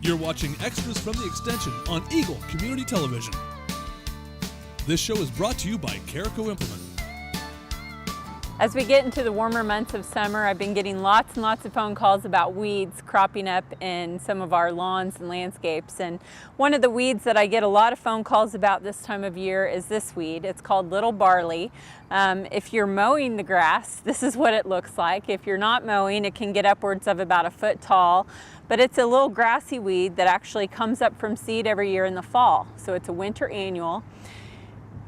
You're watching Extras from the Extension on Eagle Community Television. This show is brought to you by Carico Implement. As we get into the warmer months of summer, I've been getting lots and lots of phone calls about weeds cropping up in some of our lawns and landscapes. And one of the weeds that I get a lot of phone calls about this time of year is this weed. It's called little barley. If you're mowing the grass, this is what it looks like. If you're not mowing, it can get upwards of about a foot tall. But it's a little grassy weed that actually comes up from seed every year in the fall. So it's a winter annual.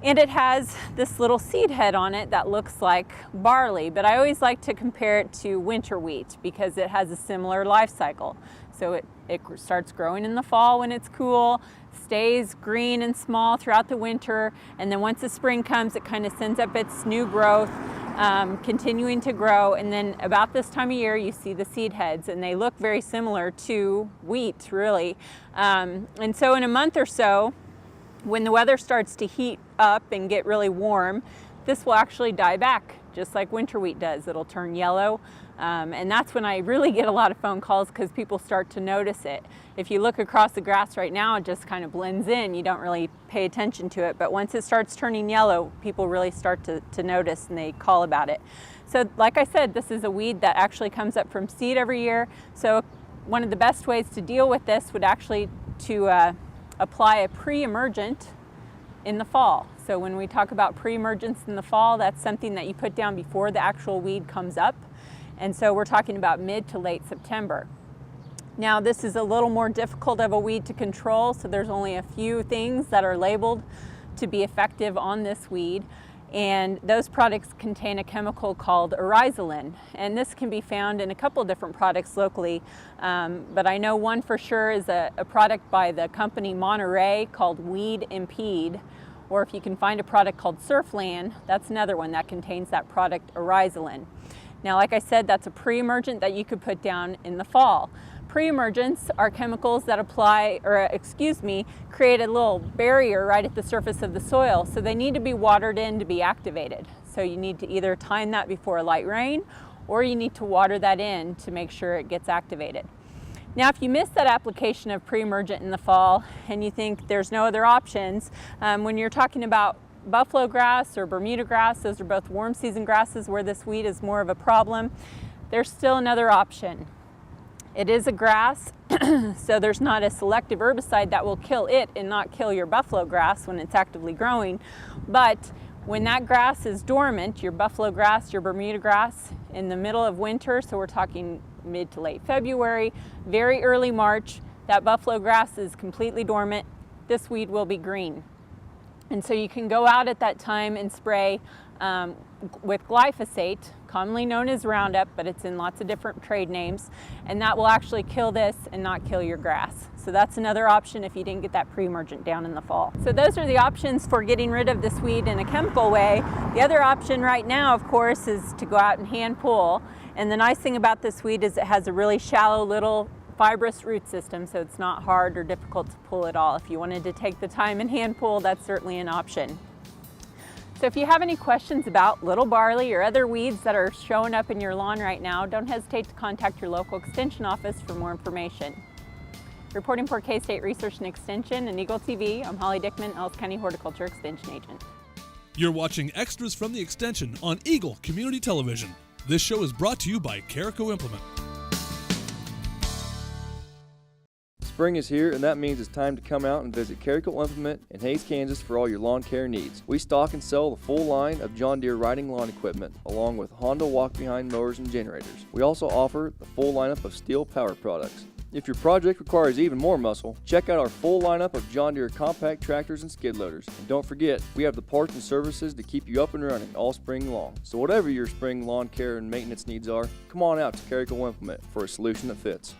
And it has this little seed head on it that looks like barley, but I always like to compare it to winter wheat because it has a similar life cycle. So it starts growing in the fall when it's cool, stays green and small throughout the winter, and then once the spring comes, it kind of sends up its new growth, continuing to grow, and then about this time of year, you see the seed heads, and they look very similar to wheat, really. And so in a month or so, when the weather starts to heat up and get really warm, this will actually die back, just like winter wheat does. It'll turn yellow, and that's when I really get a lot of phone calls because people start to notice it. If you look across the grass right now, it just kind of blends in. You don't really pay attention to it, but once it starts turning yellow, people really start to notice and they call about it. So like I said, this is a weed that actually comes up from seed every year. So one of the best ways to deal with this would actually to apply a pre-emergent in the fall. So when we talk about pre-emergence in the fall, that's something that you put down before the actual weed comes up. And so we're talking about mid to late September. Now this is a little more difficult of a weed to control, so there's only a few things that are labeled to be effective on this weed. And those products contain a chemical called oryzolin, and this can be found in a couple different products locally, but I know one for sure is a product by the company Monterey called Weed Impede, or if you can find a product called Surfland, that's another one that contains that product oryzolin. Now like I said, that's a pre-emergent that you could put down in the fall. Pre-emergents are chemicals that create a little barrier right at the surface of the soil, so they need to be watered in to be activated. So you need to either time that before a light rain, or you need to water that in to make sure it gets activated. Now if you miss that application of pre-emergent in the fall and you think there's no other options, when you're talking about buffalo grass or Bermuda grass, those are both warm season grasses where this weed is more of a problem, there's still another option. It is a grass, so there's not a selective herbicide that will kill it and not kill your buffalo grass when it's actively growing. But when that grass is dormant, your buffalo grass, your Bermuda grass, in the middle of winter, so we're talking mid to late February, very early March, that buffalo grass is completely dormant, this weed will be green. And so you can go out at that time and spray with glyphosate, commonly known as Roundup, but it's in lots of different trade names, and that will actually kill this and not kill your grass. So that's another option if you didn't get that pre-emergent down in the fall. So those are the options for getting rid of this weed in a chemical way. The other option right now, of course, is to go out and hand pull. And the nice thing about this weed is it has a really shallow little fibrous root system, so it's not hard or difficult to pull at all. If you wanted to take the time and hand pull, that's certainly an option. So if you have any questions about little barley or other weeds that are showing up in your lawn right now, don't hesitate to contact your local extension office for more information. Reporting for K-State Research and Extension and Eagle TV, I'm Holly Dickman, Ellis County Horticulture Extension Agent. You're watching Extras from the Extension on Eagle Community Television. This show is brought to you by Carico Implement. Spring is here, and that means it's time to come out and visit Carico Implement in Hays, Kansas for all your lawn care needs. We stock and sell the full line of John Deere riding lawn equipment, along with Honda walk-behind mowers and generators. We also offer the full lineup of steel power products. If your project requires even more muscle, check out our full lineup of John Deere compact tractors and skid loaders. And don't forget, we have the parts and services to keep you up and running all spring long. So whatever your spring lawn care and maintenance needs are, come on out to Carico Implement for a solution that fits.